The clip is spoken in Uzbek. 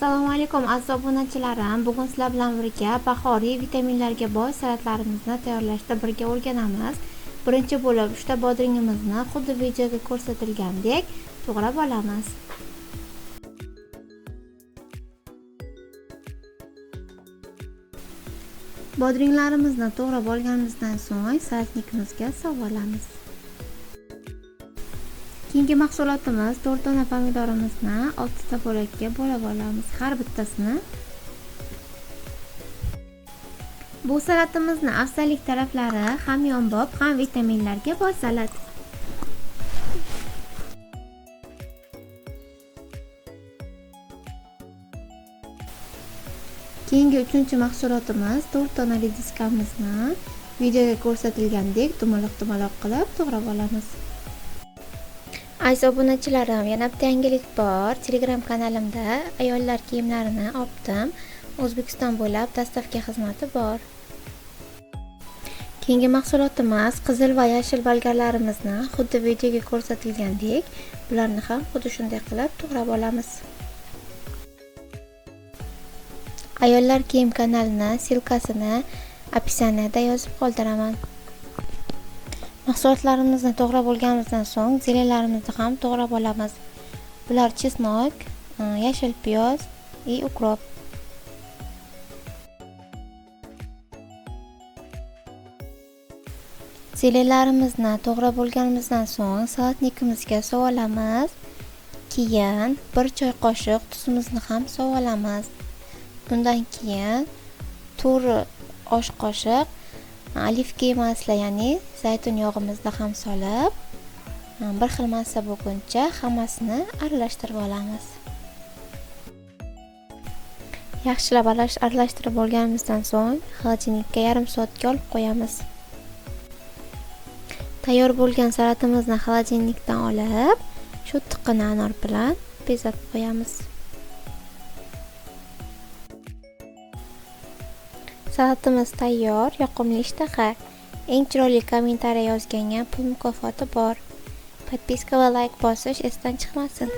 Assalomu alaykum aziz obunachilarim. Bugun sizlar bilan birga bahoriy vitaminlarga boy salatlarimizni tayyorlashda birga o'rganamiz. Birinchi bo'lib 3 ta bodringimizni xuddi videoda ko'rsatilgandek to'g'rab olamiz. Bodringlarimizni to'g'rab olganimizdan so'ng salatnikimizga solib olamiz. Keyingi mahsulotimiz 4 dona pomidorimizni 6 ta bo'lakka bo'lib olamiz. Har bittasini. Bu salatimizni afzallik taraflari ham yonbob, ham vitaminlarga boy salat. Keyingi 3-chi mahsulotimiz 4 dona rediskamizni videoga ko'rsatilgandek dumaloq qilib to'g'rab olamiz. Aziz obunachilarim, yana bitta yangilik bor. Telegram kanalimda ayollar kiyimlarini optim. O'zbekiston bo'ylab dostavka xizmati bor. Keyingi mahsulotimiz qizil va yashil bolgarlarimizni xuddi videoga ko'rsatilgandek, bularni ham xuddi shunday qilib to'g'rab olamiz. Ayollar kiyim kanalini silkasini opisaniyada yozib qoldiraman. Mahsulotlarimizni to'g'rab olganimizdan so'ng zelalarimizni ham to'g'rab olamiz. Bular chesnok, yashil piyoz va ukrop. Zelalarimizni to'g'rab olganimizdan so'ng salatnikimizga solib olamiz. Keyin 1 choy qoshiq tuzimizni ham solib olamiz. Undan keyin 4 osh qoshiq olivki masla, ya'ni zaytun yog'imizni ham solib, bir xil massa bo'lguncha hammasini aralashtirib olamiz. Yaxshilab aralashtirib olganimizdan so'ng xolodilnikka yarim soatga olib qo'yamiz. Tayyor bo'lgan salatimizni xolodilnikdan olib, shu tiqqina anor bilan bezatib qo'yamiz. Salatimiz tayyor, yoqimli ishtaha. Eng chiroyli kommentariy yozganga pul mukofoti bor. Podpiska va like bosish esdan chiqmasin.